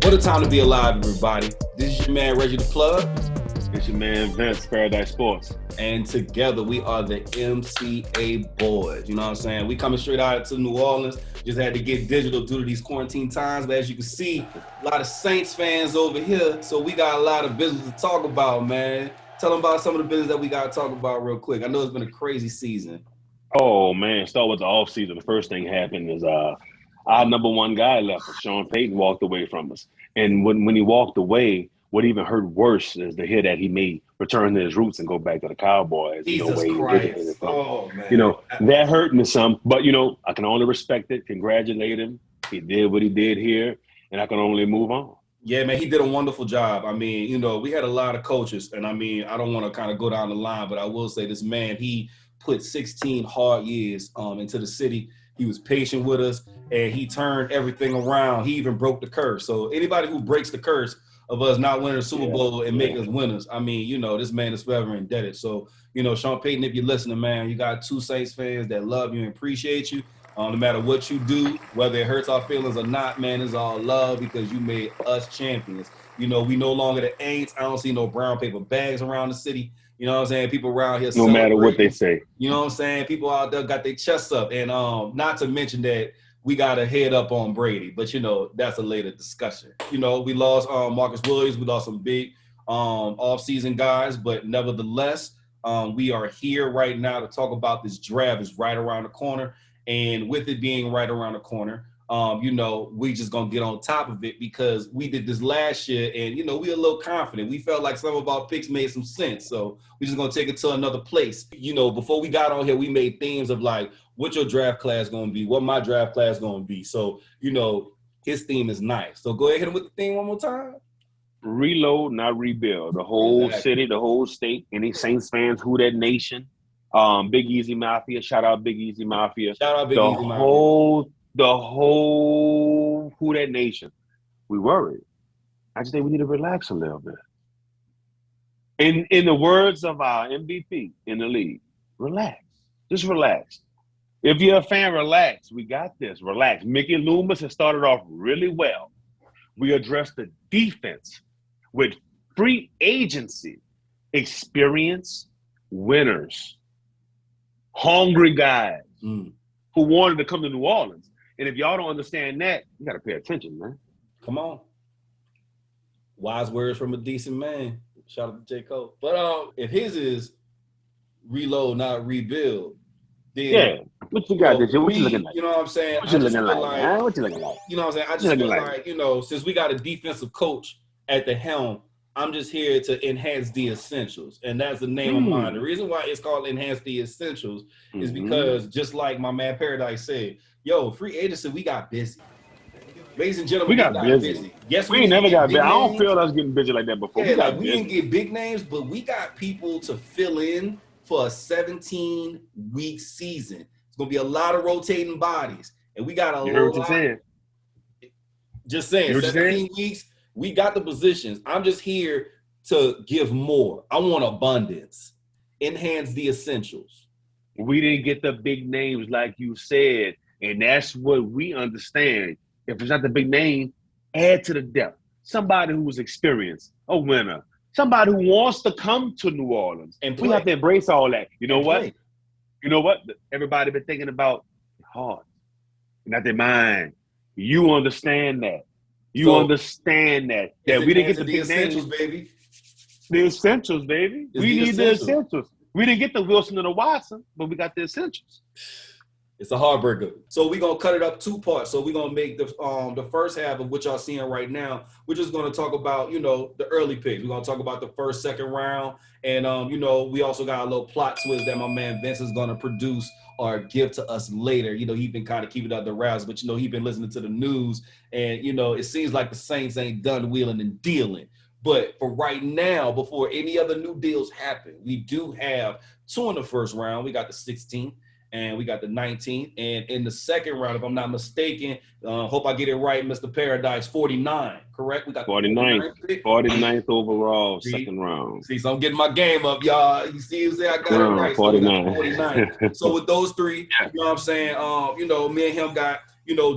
What a time to be alive, everybody. This is your man, Reggie the Plug. It's your man, Vince, Paradise Sports. And together we are the MCA boys. You know what I'm saying? We coming straight out to New Orleans. Just had to get digital due to these quarantine times. But as you can see, a lot of Saints fans over here. So we got a lot of business to talk about, man. Tell them about some of the business that we got to talk about real quick. I know it's been a crazy season. Oh, man. Start with the offseason. The first thing happened is our number one guy left us. Sean Payton walked away from us. And when he walked away, what even hurt worse is to hear that he may return to his roots and go back to the Cowboys. Jesus Christ. Oh, man. That hurt me some. But, I can only respect it, congratulate him. He did what he did here, and I can only move on. Yeah, man, he did a wonderful job. I mean, we had a lot of coaches, and I mean, I don't want to kind of go down the line, but I will say this man, he put 16 hard years into the city. He was patient with us, and he turned everything around. He even broke the curse. So anybody who breaks the curse of us not winning the Super Bowl and making us winners, I mean, this man is forever indebted. So, Sean Payton, if you're listening, man, you got two Saints fans that love you and appreciate you. No matter what you do, whether it hurts our feelings or not, man, it's all love because you made us champions. We no longer the Aints. I don't see no brown paper bags around the city. You know what I'm saying? People around here no matter what they say. You know what I'm saying? People out there got their chests up. And not to mention that we got a head up on Brady. But, that's a later discussion. We lost Marcus Williams. We lost some big offseason guys. But nevertheless, we are here right now to talk about this draft. It's right around the corner. And with it being right around the corner, we just going to get on top of it because we did this last year and, we were a little confident. We felt like some of our picks made some sense. So we just going to take it to another place. Before we got on here, we made themes of like, what your draft class going to be, what my draft class going to be. So, his theme is nice. So go ahead and hit him with the theme one more time. Reload, not rebuild. The whole city, the whole state, any Saints fans, who that nation, Big Easy Mafia, shout out Big Easy Mafia. Shout out Big Easy Mafia. The whole who that nation. We worried. I just think we need to relax a little bit. In the words of our MVP in the league, relax. Just relax. If you're a fan, relax. We got this. Relax. Mickey Loomis has started off really well. We addressed the defense with free agency, experience, winners, hungry guys who wanted to come to New Orleans. And if y'all don't understand that, you got to pay attention, man. Come on. Wise words from a decent man. Shout out to J. Cole. But if his is reload, not rebuild, then what you got this year? What you looking like? You know what I'm saying? What you looking like? What you looking like? You know what I'm saying? I just feel like, since we got a defensive coach at the helm, I'm just here to enhance the essentials. And that's the name of mine. The reason why it's called Enhance the Essentials is because just like my man Paradise said, free agency, we got busy. Ladies and gentlemen, we got busy. Yes, we ain't never got busy. I don't feel us getting busy like that before. Yeah, we didn't get big names, but we got people to fill in for a 17-week season. It's going to be a lot of rotating bodies. And we got a lot. You heard what you said. Just saying, 17 weeks, we got the positions. I'm just here to give more. I want abundance. Enhance the essentials. We didn't get the big names like you said, and that's what we understand. If it's not the big name, add to the depth. Somebody who's experienced, a winner, somebody who wants to come to New Orleans. And we have to embrace all that. You know what? You know what? Everybody been thinking about heart, not their mind. You understand that. You understand that we didn't get the big essentials, names. baby. The essentials, baby. We need the essentials. We didn't get the Wilson and the Watson, but we got the essentials. It's a heartbreaker. So we're going to cut it up two parts. So we're going to make the first half of what y'all seeing right now. We're just going to talk about, the early picks. We're going to talk about the first, second round. And, we also got a little plot twist that my man Vince is going to produce or give to us later. He's been kind of keeping it under wraps, but, he's been listening to the news. And, it seems like the Saints ain't done wheeling and dealing. But for right now, before any other new deals happen, we do have 2 in the first round. We got the 16th. And we got the 19th. And in the second round, if I'm not mistaken, hope I get it right, Mr. Paradise, 49, correct? We got 49th overall, second round. See, so I'm getting my game up, y'all. You see, I got it right. 49. So with those three, you know what I'm saying? Me and him got,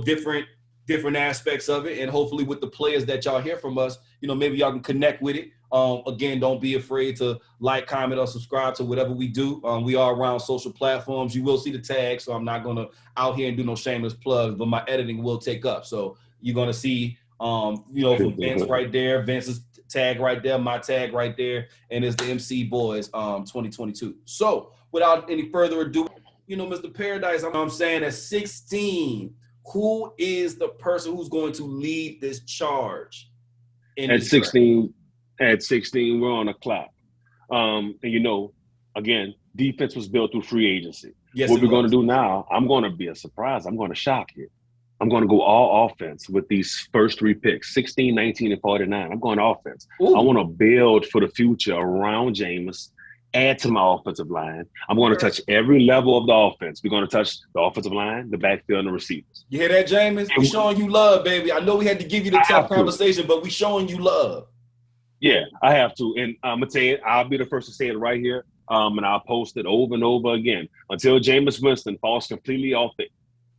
different different aspects of it, and hopefully with the players that y'all hear from us, maybe y'all can connect with it. Again, don't be afraid to like, comment, or subscribe to whatever we do. We are around social platforms. You will see the tag, so I'm not gonna out here and do no shameless plugs, but my editing will take up. So you're gonna see, from Vince right there, Vince's tag right there, my tag right there, and it's the MC Boys 2022. So without any further ado, Mr. Paradise, I'm saying at 16, who is the person who's going to lead this charge? At 16, we're on a clock. And again, defense was built through free agency. Yes, what we're going to do now, I'm going to be a surprise. I'm going to shock you. I'm going to go all offense with these first 3 picks, 16, 19, and 49. I'm going offense. Ooh. I want to build for the future around Jameis, add to my offensive line. I'm going to touch every level of the offense. We're going to touch the offensive line, the backfield, and the receivers. You hear that, Jameis? We're showing you love, baby. I know we had to give you the tough conversation, but we're showing you love. Yeah, I have to. And I'm going to tell you, I'll be the first to say it right here, and I'll post it over and over again. Until Jameis Winston falls completely off the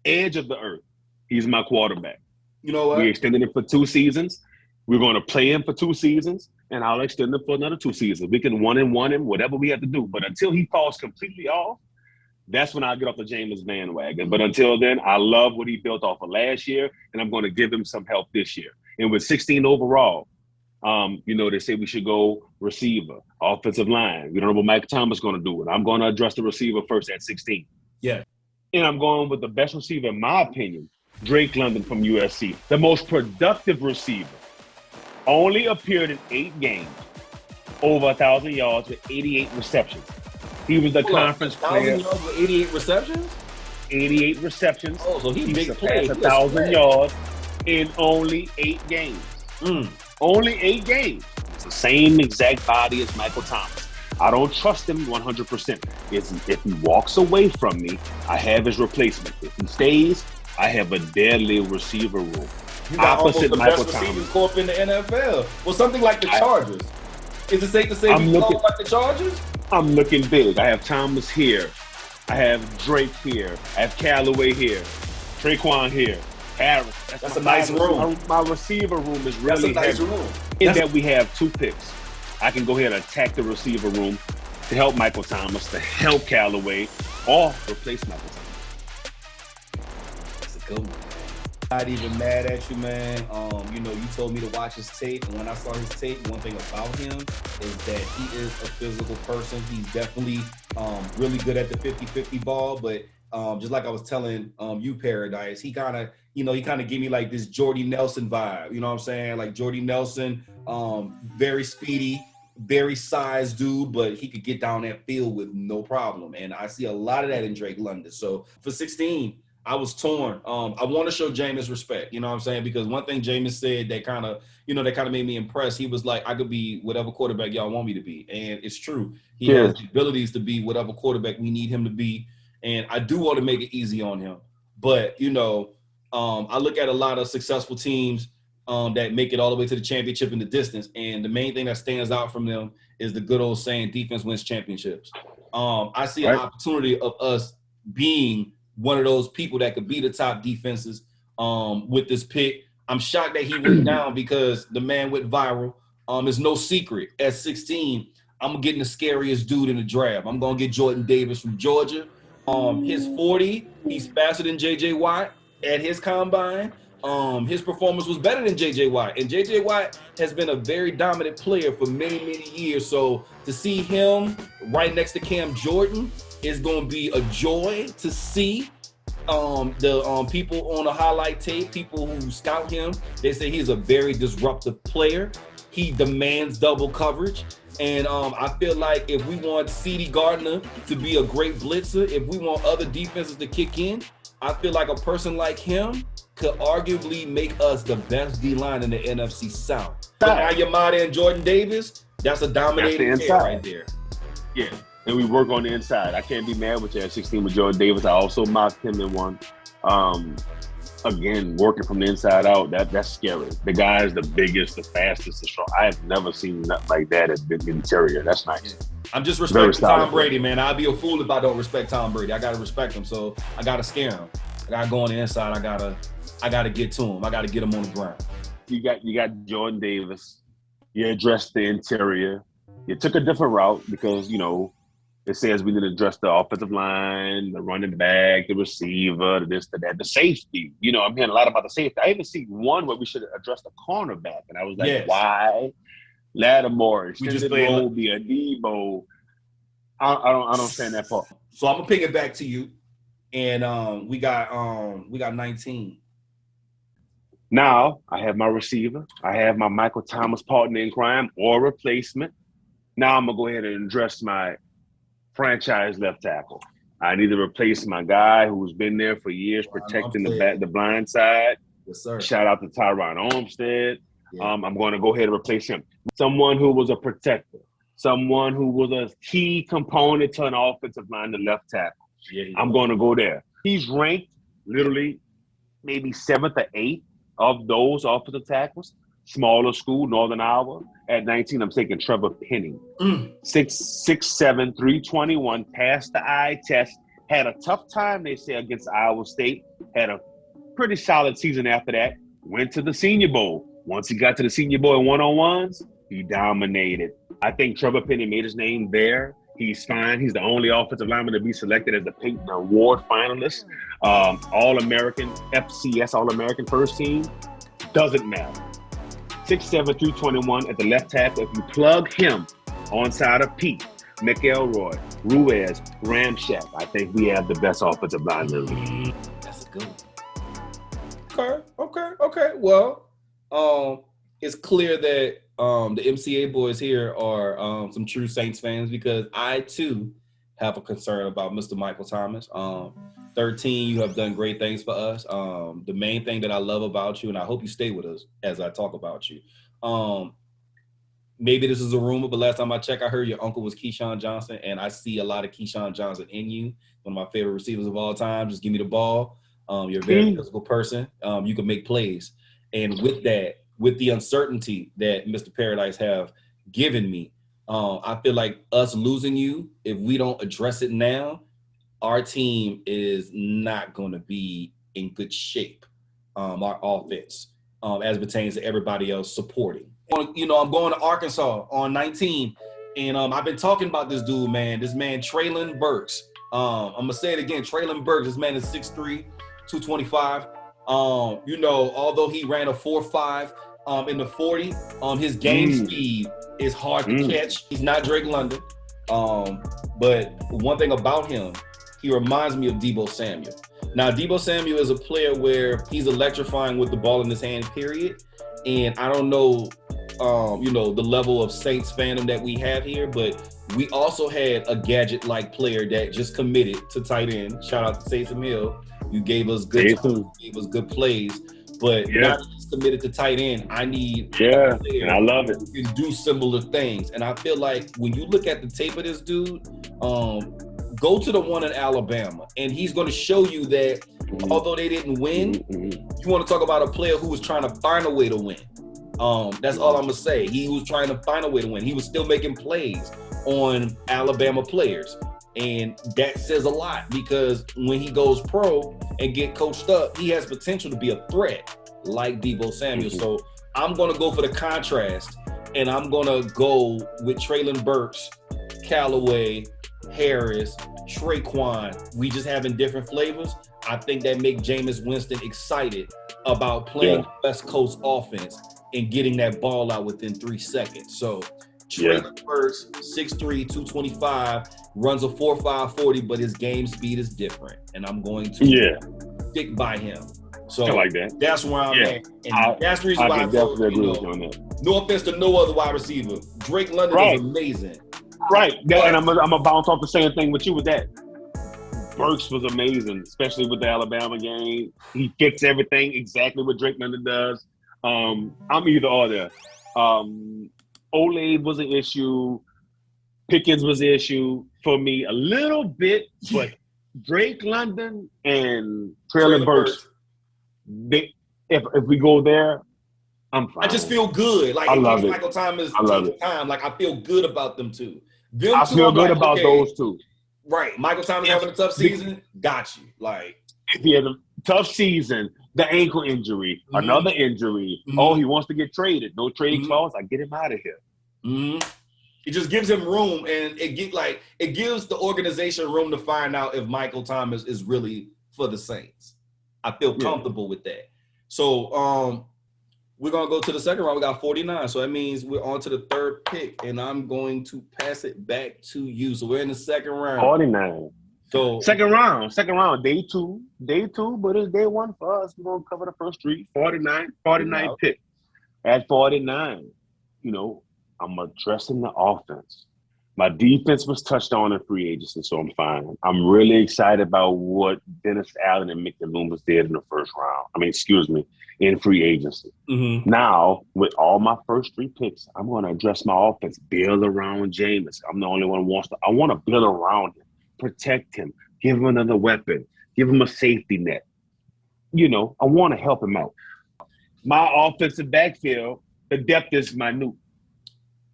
edge of the earth, he's my quarterback. You know what? We extended him for 2 seasons. We're going to play him for 2 seasons, and I'll extend him for another 2 seasons. We can 1-1 him, whatever we have to do. But until he falls completely off, that's when I get off the Jameis bandwagon. But until then, I love what he built off of last year, and I'm going to give him some help this year. And with 16 overall, they say we should go receiver, offensive line. We don't know what Mike Thomas is going to do it. I'm going to address the receiver first at 16. Yeah. And I'm going with the best receiver, in my opinion, Drake London from USC, the most productive receiver. Only appeared in 8 games, over 1,000 yards with 88 receptions. He was the conference player. 1,000 yards with 88 receptions? 88 receptions. Oh, so he big play. 1,000 yards in only 8 games. Only 8 games. It's the same exact body as Michael Thomas. I don't trust him 100%. If he walks away from me, I have his replacement. If he stays, I have a deadly receiver room. You got almost the best receiving corps in the NFL. Well, something like the Chargers. Is it safe to say we call like the Chargers? I'm looking big. I have Thomas here. I have Drake here. I have Callaway here. Traquan here. Harris. That's a nice room. My receiver room is really heavy. In that we have 2 picks. I can go ahead and attack the receiver room to help Michael Thomas, to help Callaway, or replace Michael Thomas. That's a good one. Not even mad at you, man. You told me to watch his tape, and when I saw his tape, one thing about him is that he is a physical person. He's definitely really good at the 50-50 ball, but just like I was telling you, Paradise, he kind of gave me like this Jordy Nelson vibe. You know what I'm saying? Like Jordy Nelson, very speedy, very sized dude, but he could get down that field with no problem. And I see a lot of that in Drake London. So for 16, I was torn. I want to show Jameis respect, you know what I'm saying? Because one thing Jameis said that kind of made me impressed. He was like, I could be whatever quarterback y'all want me to be. And it's true. He has the abilities to be whatever quarterback we need him to be. And I do want to make it easy on him. But, I look at a lot of successful teams that make it all the way to the championship in the distance. And the main thing that stands out from them is the good old saying, defense wins championships. I see an opportunity of us being one of those people that could be the top defenses with this pick. I'm shocked that he went down because the man went viral. It's no secret. At 16, I'm getting the scariest dude in the draft. I'm going to get Jordan Davis from Georgia. His 40, he's faster than J.J. Watt at his combine. His performance was better than J.J. Watt. And J.J. Watt has been a very dominant player for many, many years. So to see him right next to Cam Jordan is going to be a joy to see. The people on the highlight tape, people who scout him, they say he's a very disruptive player. He demands double coverage. And I feel like if we want C.D. Gardner to be a great blitzer, if we want other defenses to kick in, I feel like a person like him could arguably make us the best D-line in the NFC South. But now Yamada and Jordan Davis, that's a dominating pair right there. Yeah, and we work on the inside. I can't be mad with you at 16 with Jordan Davis. I also mocked him in one. Again, working from the inside out, that's scary. The guy is the biggest, the fastest, the strong. I have never seen nothing like that in the interior. That's nice. I'm just respecting Tom Brady, man. I'd be a fool if I don't respect Tom Brady. I got to respect him, so I got to scare him. gotta go on the inside. I gotta get to him. I gotta get him on the ground. You got Jordan Davis. You addressed the interior. You took a different route because, you know, it says we need to address the offensive line, the running back, the receiver, the this, the that, the safety. You know, I'm hearing a lot about the safety. I even see one where we should address the cornerback. And I was like, why? Lattimore, extended role, be a Debo. I don't understand that part. So I'm gonna pick it back to you. And we got 19. Now I have my receiver. I have my Michael Thomas partner in crime or replacement. Now I'm gonna go ahead and address my franchise left tackle. I need to replace my guy who's been there for years, protecting the blind side. Yes, sir. Shout out to Tyron Armstead. Yeah. I'm going to go ahead and replace him. Someone who was a protector, someone who was a key component to an offensive line, the left tackle. Yeah, I'm going to go there. He's ranked literally maybe 7th or 8th of those offensive tackles. Smaller school, Northern Iowa. At 19, I'm taking Trevor Penning. 6'7", 321, passed the eye test. Had a tough time, they say, against Iowa State. Had a pretty solid season after that. Went to the Senior Bowl. Once he got to the Senior Bowl in one-on-ones, he dominated. I think Trevor Penning made his name there. He's fine. He's the only offensive lineman to be selected as the Peyton Award finalist. All-American, FCS All-American first team. Doesn't matter. 6'7", 321 at the left tackle. If you plug him on side of Pete, McElroy, Ruiz, Ramchek, I think we have the best offensive line in the league. That's good. Okay. Well, it's clear that the MCA boys here are some true Saints fans because I too have a concern about Mr. Michael Thomas. 13, you have done great things for us. The main thing that I love about you, and I hope you stay with us as I talk about you. Maybe this is a rumor, but last time I checked, I heard your uncle was Keyshawn Johnson, and I see a lot of Keyshawn Johnson in you. One of my favorite receivers of all time. Just give me the ball. You're a very physical person. You can make plays. And with that, with the uncertainty that Mr. Paradise have given me, I feel like us losing you, if we don't address it now, our team is not going to be in good shape, our offense, as pertains to everybody else supporting. You know, I'm going to Arkansas on 19, and I've been talking about this dude, man. This man, Traylon Burks. I'm going to say it again. Traylon Burks, this man is 6'3", 225. You know, although he ran a 4.5 in the 40, his game speed is hard to catch. He's not Drake London. But one thing about him, he reminds me of Deebo Samuel. Now, Deebo Samuel is a player where he's electrifying with the ball in his hand, period. And I don't know, you know, the level of Saints fandom that we have here, but we also had a gadget-like player that just committed to tight end. Shout out to Taysom Hill. You gave us good plays, but now that he's committed to tight end, I need and I love it. Who can do similar things. And I feel like when you look at the tape of this dude, go to the one in Alabama, and he's going to show you that although they didn't win, you want to talk about a player who was trying to find a way to win. That's all I'm going to say. He was trying to find a way to win. He was still making plays on Alabama players. And that says a lot because when he goes pro and get coached up, he has potential to be a threat like Deebo Samuel. So I'm going to go for the contrast, and I'm going to go with Traylon Burks, Callaway, Harris, Traquan. We just having different flavors. I think that make Jameis Winston excited about playing West Coast offense and getting that ball out within 3 seconds. So Traylon Burks, 6'3", 225, runs a 4.5 40, but his game speed is different. And I'm going to stick by him. So I like that. That's where I'm at. And that's the reason why I definitely agree with you on that. No offense to no other wide receiver. Drake London is amazing. Right. And I'm gonna bounce off the same thing with you with that. Burks was amazing, especially with the Alabama game. He fits everything exactly what Drake London does. I'm either or there. Olave was an issue. Pickens was an issue for me a little bit, but Drake London and Traylon Burks, if we go there, I'm fine. I just feel good. Like I love it. Michael Thomas time. Like I feel good about them too. I feel good about those two. Right. Michael Thomas having a tough season, got you. Like if he has tough season, the ankle injury, another injury. Oh, he wants to get traded. No trade clause. I get him out of here. It just gives him room, and it gives the organization room to find out if Michael Thomas is really for the Saints. I feel comfortable with that. So we're gonna go to the second round. We got 49, so that means we're on to the third pick, and I'm going to pass it back to you. So we're in the second round. 49. So second round, day two, but it's day one for us. We're gonna cover the first three. 49 pick. At 49, I'm addressing the offense. My defense was touched on in free agency, so I'm fine. I'm really excited about what Dennis Allen and Mick Loomis did in the first round. In free agency. Now, with all my first three picks, I'm going to address my offense, build around Jameis. I'm the only one who wants to. I want to build around him, protect him, give him another weapon, give him a safety net. I want to help him out. My offensive backfield, the depth is minute.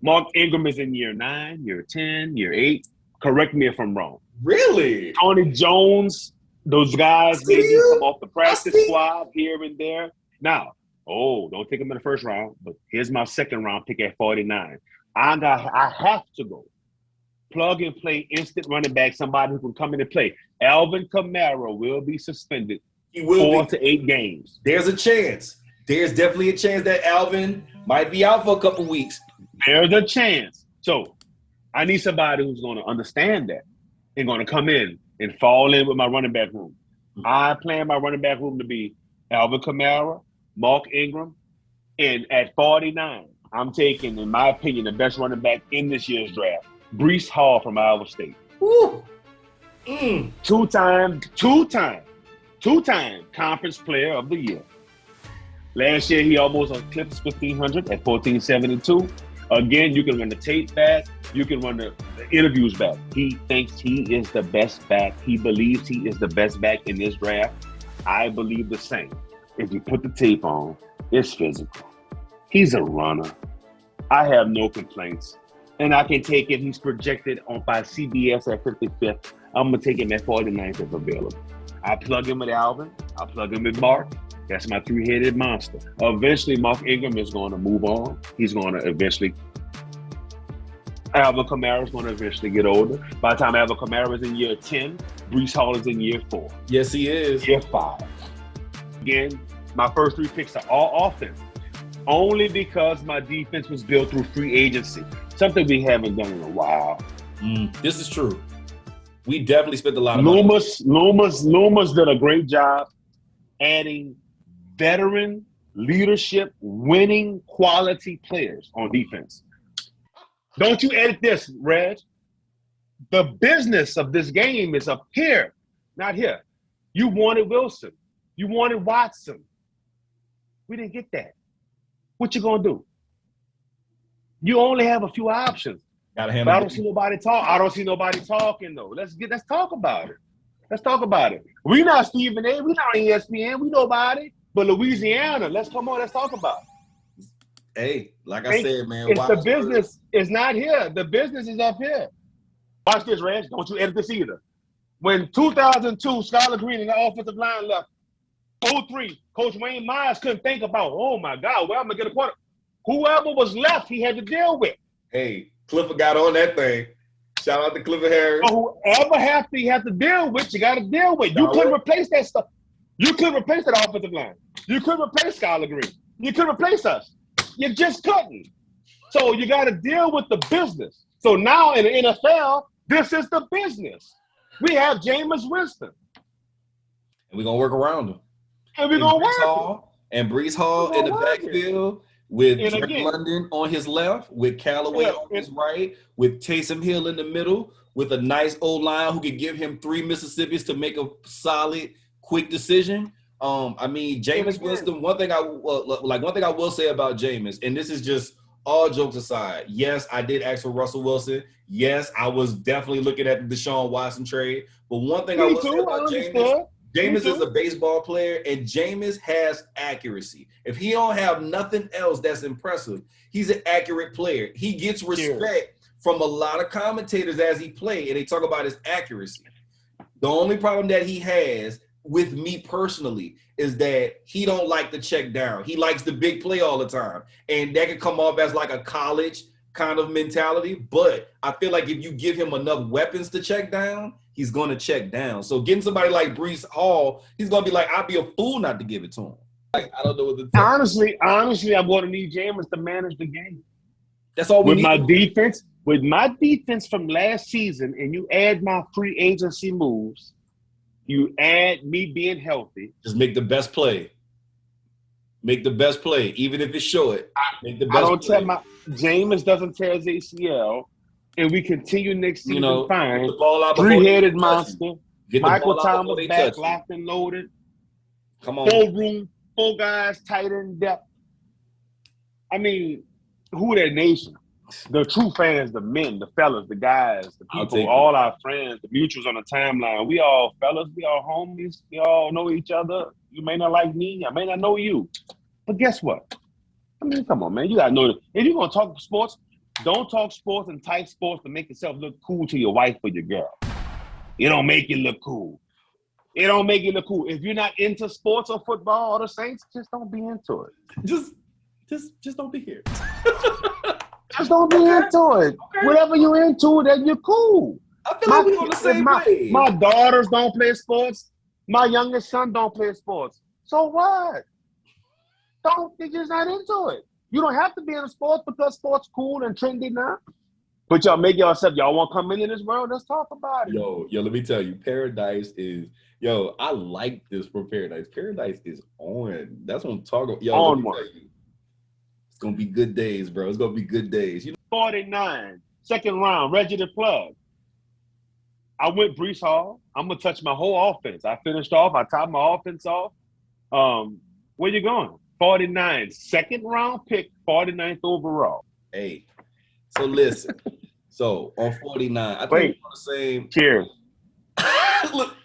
Mark Ingram is in year 9, year 10, year 8. Correct me if I'm wrong. Really? Tony Jones, those guys maybe come off the practice squad here and there. Now, don't take him in the first round, but here's my second round pick at 49. I have to go plug and play instant running back, somebody who can come in and play. Alvin Kamara will be suspended. He will 4 to 8 games. There's a chance. There's definitely a chance that Alvin might be out for a couple weeks. There's a chance. So I need somebody who's going to understand that and going to come in and fall in with my running back room. I plan my running back room to be Alvin Kamara, Mark Ingram, and at 49, I'm taking, in my opinion, the best running back in this year's draft, Breece Hall from Iowa State. Woo. Two-time conference player of the year. Last year, he almost eclipsed 1,500 at 1,472. Again, you can run the tape back. You can run the interviews back. He thinks he is the best back. He believes he is the best back in this draft. I believe the same. If you put the tape on, it's physical. He's a runner. I have no complaints. And I can take it. He's projected by CBS at 55th. I'm going to take him at 49th if available. I plug him with Alvin. I plug him with Mark. That's my three-headed monster. Eventually, Mark Ingram is going to move on. He's going to eventually. Alvin Kamara is going to eventually get older. By the time Alvin Kamara is in year 10, Breece Hall is in year 4. Yes, he is. Year 5. Again, my first three picks are all offense. Only because my defense was built through free agency. Something we haven't done in a while. This is true. We definitely spent a lot of money. Loomis did a great job adding veteran leadership, winning quality players on defense. Don't you edit this, Reg. The business of this game is up here, not here. You wanted Wilson. You wanted Watson. We didn't get that. What you gonna do? You only have a few options. But I don't see nobody talk. I don't see nobody talking though. Let's talk about it. Let's talk about it. We not Stephen A. We not on ESPN. We nobody. But Louisiana, let's talk about it. Hey, like I said, man. It's the business is not here. The business is up here. Watch this, Reg. Don't you edit this either. When 2002, Skylar Green and the offensive line left, 03, Coach Wayne Myers couldn't think about, oh my God, where am I going to get a quarter? Whoever was left, he had to deal with. Hey, Clifford got on that thing. Shout out to Clifford Harris. So whoever you have to deal with, you got to deal with. You couldn't replace that stuff. You couldn't replace that offensive line. You couldn't replace Skylar Green. You couldn't replace us. You just couldn't. So you got to deal with the business. So now in the NFL, this is the business. We have Jameis Winston. And we're going to work around him. And we're going to work And Breece Hall in the backfield with Drake London on his left, with Callaway on his right, with Taysom Hill in the middle, with a nice O-line who could give him 3 Mississippis to make a solid, quick decision. Jameis Winston, one thing I will say about Jameis, and this is just all jokes aside. Yes, I did ask for Russell Wilson. Yes, I was definitely looking at the Deshaun Watson trade. But one thing I will say about Jameis is a baseball player, and Jameis has accuracy. If he don't have nothing else that's impressive, he's an accurate player. He gets respect from a lot of commentators as he plays, and they talk about his accuracy. The only problem that he has with me personally is that he don't like to check down. He likes the big play all the time. And that could come off as like a college kind of mentality. But I feel like if you give him enough weapons to check down, he's going to check down. So getting somebody like Breece Hall, he's going to be like, I'd be a fool not to give it to him. Like, I don't know what to tell Honestly, I'm going to need Jameis to manage the game. That's all we with need. With my defense from last season, and you add my free agency moves, you add me being healthy. Just make the best play. Make the best play, even if it's short. Make the best play. Jameis doesn't tear his ACL, and we continue next season fine. Three-headed monster. Michael Thomas back, locked and loaded. Come on. 4 guys, tight end depth. I mean, who that nation? The true fans, the men, the fellas, the guys, the people, all our friends, the mutuals on the timeline. We all fellas, we all homies. We all know each other. You may not like me. I may not know you. But guess what? I mean, come on, man. You got to know that. If you're going to talk sports, don't talk sports and type sports to make yourself look cool to your wife or your girl. It don't make you look cool. It don't make you look cool. If you're not into sports or football or the Saints, just don't be into it. Just don't be here. Just don't be into it. Okay. Whatever you're into, then you're cool. I feel like we're on the same page. My daughters don't play sports. My youngest son don't play sports. So what? You're just not into it. You don't have to be in sports because sports cool and trendy now. But y'all make yourself, y'all want to come into this world? Let's talk about it. Yo, let me tell you, Paradise is, I like this for Paradise. Paradise is on. That's what I'm talking about. Yo, let me tell you. It's going to be good days, bro. It's going to be good days. 49, second round, Reggie the plug. I went Breece Hall. I'm going to touch my whole offense. I finished off. I topped my offense off. Where you going? 49, second round pick, 49th overall. Hey, so listen. So on 49, I think we're on the same. Cheers. Look,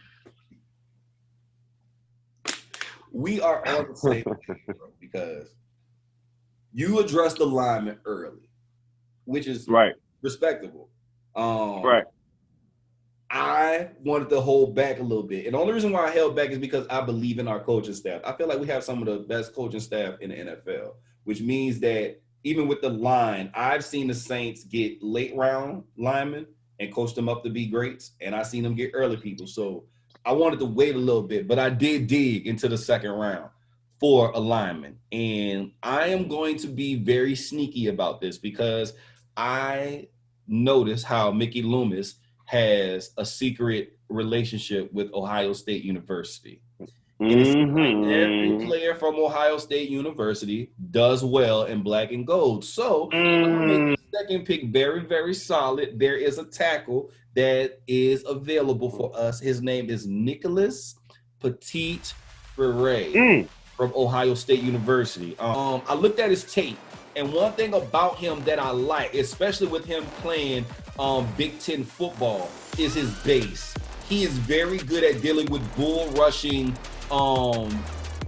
we are on the same page, bro, because you addressed the lineman early, which is respectable. Right. I wanted to hold back a little bit. And the only reason why I held back is because I believe in our coaching staff. I feel like we have some of the best coaching staff in the NFL, which means that even with the line, I've seen the Saints get late round linemen and coach them up to be greats. And I've seen them get early people. So I wanted to wait a little bit, but I did dig into the second round for a lineman. And I am going to be very sneaky about this because I noticed how Mickey Loomis has a secret relationship with Ohio State University. And every player from Ohio State University does well in black and gold. So I'm going to make the second pick very, very solid. There is a tackle that is available for us. His name is Nicholas Petit-Frere from Ohio State University. I looked at his tape, and one thing about him that I like, especially with him playing Big Ten football, is his base. He is very good at dealing with bull rushing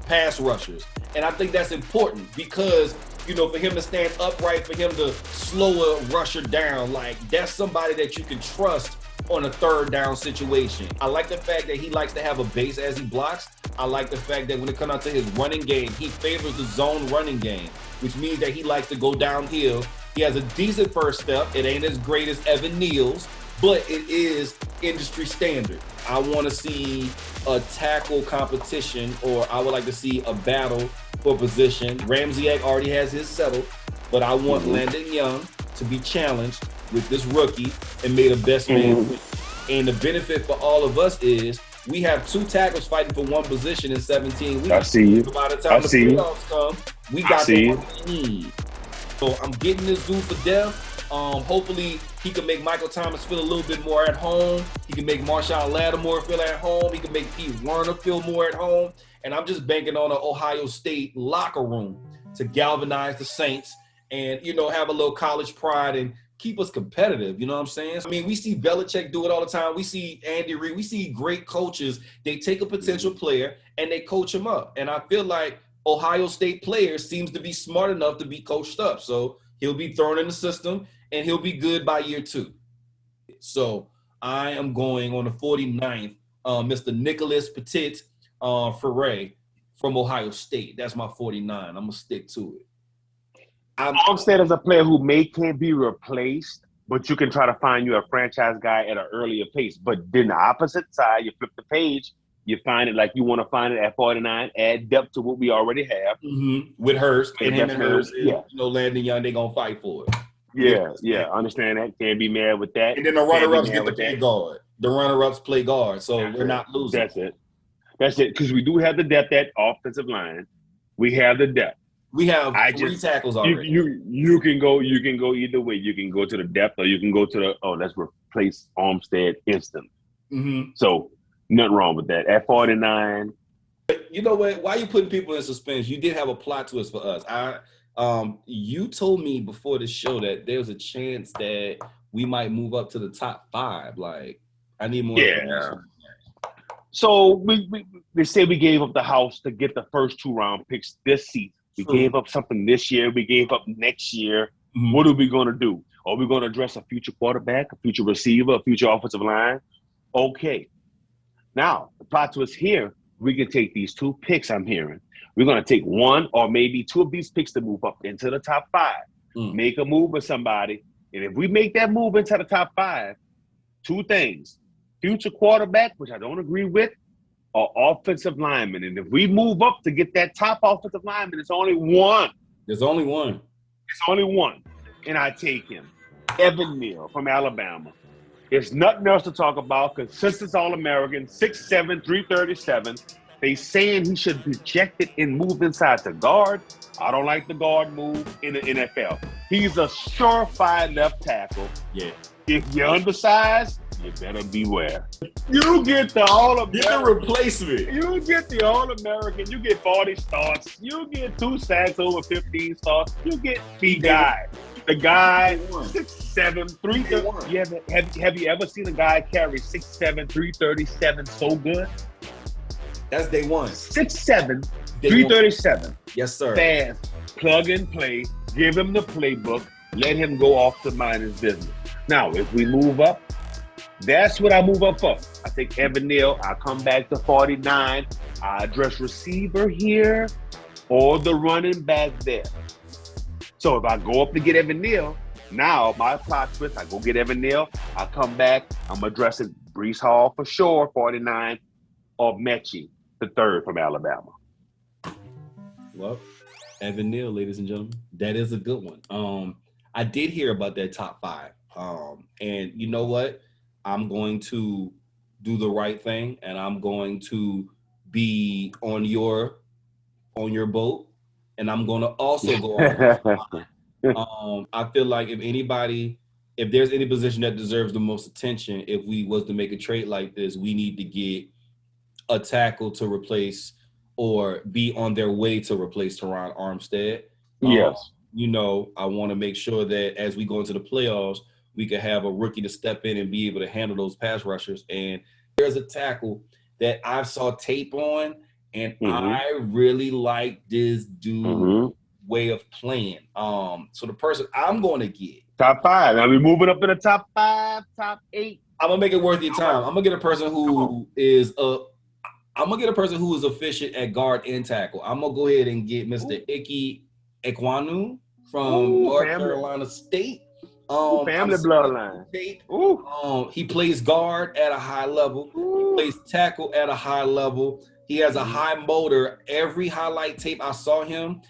pass rushers. And I think that's important because, for him to stand upright, for him to slow a rusher down, like that's somebody that you can trust on a third down situation. I like the fact that he likes to have a base as he blocks. I like the fact that when it comes out to his running game, he favors the zone running game, which means that he likes to go downhill. He has a decent first step. It ain't as great as Evan Neal's, but it is industry standard. I want to see a tackle competition, or I would like to see a battle for position. Ramsiak already has his settled, but I want Landon Young to be challenged with this rookie and made a best man win. And the benefit for all of us is we have 2 tackles fighting for one position in 17 weeks. I see you. So by the time the playoffs come, we got the one we need. So I'm getting this dude for death. Hopefully he can make Michael Thomas feel a little bit more at home. He can make Marshawn Lattimore feel at home. He can make Pete Werner feel more at home. And I'm just banking on an Ohio State locker room to galvanize the Saints and, have a little college pride and keep us competitive. You know what I'm saying? I mean, we see Belichick do it all the time. We see Andy Reid. We see great coaches. They take a potential player and they coach him up. And I feel like Ohio State player seems to be smart enough to be coached up. So he'll be thrown in the system and he'll be good by year 2. So I am going on the 49th, Mr. Nicholas Petit Ferre from Ohio State. That's my 49. I'm gonna stick to it. Armstead is a player who can't be replaced, but you can try to find you a franchise guy at an earlier pace. But then the opposite side, you flip the page, you find it like you want to find it at 49, add depth to what we already have. Mm-hmm. With Hurst, and him and Hurst, yeah. Landon Young, they're going to fight for it. Yeah, understand that. Can't be mad with that. And then the runner-ups get to play guard. The runner-ups play guard, so we're not losing. That's it, because we do have the depth at offensive line. We have the depth. We have 3 tackles already. You can go either way. You can go to the depth, or you can go to let's replace Armstead instantly. Mm-hmm. So nothing wrong with that. At 49. You know what? Why are you putting people in suspense? You did have a plot twist for us. You told me before the show that there was a chance that we might move up to the top 5. Like, I need more information. So they say we gave up the house to get the first 2-round picks this season. We gave up something this year. We gave up next year. Mm-hmm. What are we going to do? Are we going to address a future quarterback, a future receiver, a future offensive line? Okay. Now, the plot twist here, we can take these 2 picks I'm hearing. We're going to take 1 or maybe 2 of these picks to move up into the top 5. Make a move with somebody. And if we make that move into the top 5, 2 things. Future quarterback, which I don't agree with, or offensive lineman. And if we move up to get that top offensive lineman, it's only 1. There's only 1. It's only 1. And I take him. Evan Neal from Alabama. There's nothing else to talk about. Consistent All-American, 6'7", 337. They saying he should be rejected and move inside the guard. I don't like the guard move in the NFL. He's a surefire left tackle. Yeah. If you're undersized, you better beware. You get the All-American. Get the replacement. You get the All-American. You get 40 starts. You get 2 sacks over 15 starts. You get the guy. The guy, 6'7", 330. Have you ever seen a guy carry 6'7", 337 so good? That's day 1. 6'7", 337. Yes, sir. Fast. Plug and play. Give him the playbook. Let him go off to mind his business. Now, if we move up, that's what I move up for. I take Evan Neal. I come back to 49. I address receiver here or the running back there. So if I go up to get Evan Neal, now my plot twist, I go get Evan Neal. I come back. I'm addressing Breece Hall for sure, 49, or Mechie, the 3rd from Alabama. Well, Evan Neal, ladies and gentlemen, that is a good one. I did hear about that top 5. And you know what? I'm going to do the right thing, and I'm going to be on your boat, and I'm going to also go on. I feel like if there's any position that deserves the most attention, if we was to make a trade like this, we need to get a tackle to replace or be on their way to replace Teron Armstead. Yes. I want to make sure that as we go into the playoffs, we could have a rookie to step in and be able to handle those pass rushers. And there's a tackle that I saw tape on, and I really like this dude's way of playing. So the person I'm going to get. Top 5. Now we're moving up to the top 5, top 8. I'm going to make it worth your time. I'm going to get a person who is efficient at guard and tackle. I'm going to go ahead and get Mr. Ike Ekwonu from North Carolina State. Family bloodline. He plays guard at a high level. He plays tackle at a high level. He has a high motor. Every highlight tape I saw him,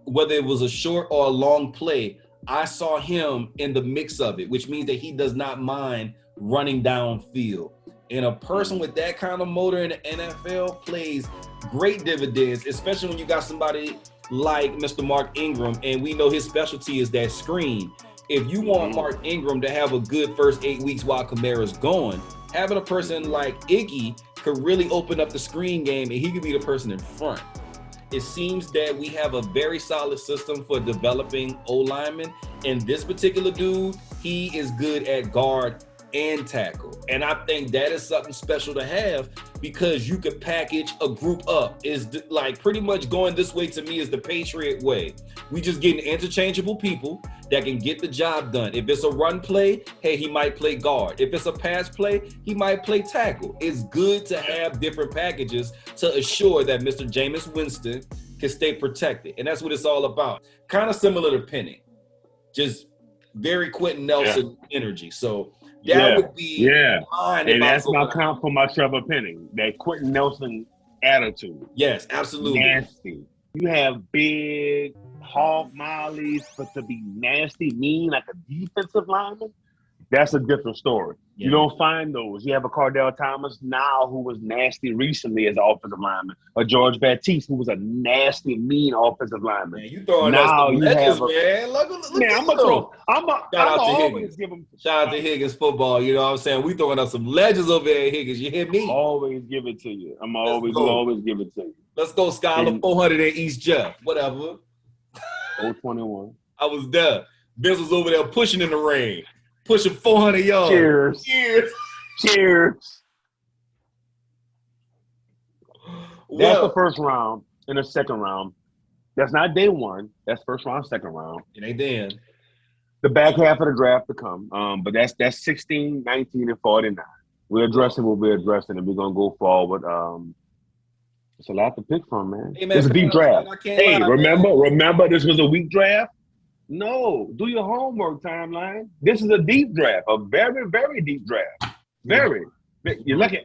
whether it was a short or a long play, I saw him in the mix of it, which means that he does not mind running downfield. And a person with that kind of motor in the NFL plays great dividends, especially when you got somebody like Mr. Mark Ingram, and we know his specialty is that screen. If you want Mark Ingram to have a good first 8 weeks while Kamara's gone, having a person like Iggy could really open up the screen game, and he could be the person in front. It seems that we have a very solid system for developing O-linemen, and this particular dude, he is good at guard and tackle. And I think that is something special to have because you could package a group up. Is like pretty much going this way to me is the Patriot way. We just getting interchangeable people that can get the job done. If it's a run play, hey, he might play guard. If it's a pass play, he might play tackle. It's good to have different packages to assure that Mr. Jameis Winston can stay protected. And that's what it's all about. Kind of similar to Penning. Just very Quentin Nelson energy. So that would be mine. And that's my comp for my Trevor Penning. That Quentin Nelson attitude. Yes, absolutely. Nasty. You have big hog mollies, but to be nasty, mean like a defensive lineman, that's a different story. Yeah. You don't find those. You have a Cardell Thomas now who was nasty recently as an offensive lineman, or George Baptiste who was a nasty, mean offensive lineman. Man, you throwing now you legends, man. Look man, I'm gonna throw. I'm always give him. Shout out to Higgins football. You know what I'm saying? We throwing up some legends over there, Higgins. You hear me? Always give it to you. I'm always give it to you. Let's go, Skylar. 400 at East Jeff. Whatever. 021. I was there. Vince was over there pushing in the rain. Pushing 400 yards. Cheers. Cheers. Cheers. Well, that's the first round. In the second round, that's not day one. That's first round, second round. It ain't then. The back half of the draft to come. But that's 16, 19, and 49. We're addressing what we're addressing, and we're going to go forward. It's a lot to pick from, man. Hey, man, it's a deep draft. Hey, remember this was a weak draft? No, do your homework, timeline. This is a deep draft, a very, very deep draft. Very. You look at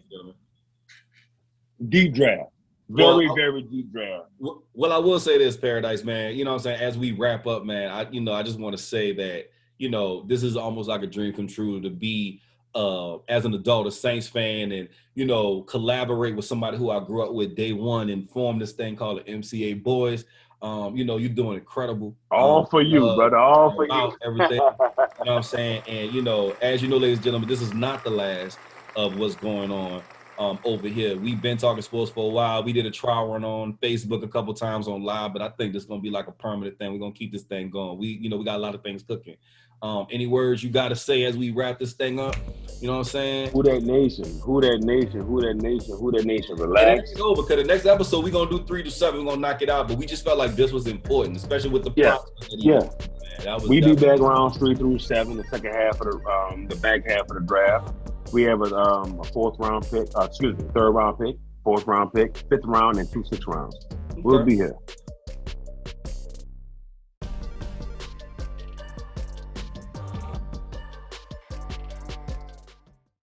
deep draft. Very deep draft. Well, I will say this, Paradise, man. You know what I'm saying? As we wrap up, man, I just want to say that, this is almost like a dream come true to be as an adult, a Saints fan, and, collaborate with somebody who I grew up with day one and form this thing called the MCA Boys. You're doing incredible. All for you, brother. All for you. Everything. You know what I'm saying? And, as you know, ladies and gentlemen, this is not the last of what's going on over here. We've been talking sports for a while. We did a trial run on Facebook a couple times on live, but I think this is going to be like a permanent thing. We're going to keep this thing going. We got a lot of things cooking. Any words you got to say as we wrap this thing up? You know what I'm saying? Who that nation? Who that nation? Who that nation? Who that nation? Relax. It ain't over because the next episode we're going to do 3 to 7. We're going to knock it out. But we just felt like this was important, especially with the props. We do back rounds 3 through 7, the second half of the back half of the draft. We have a fourth round pick, third round pick, fourth round pick, fifth round, and 2 6 rounds. We'll be here.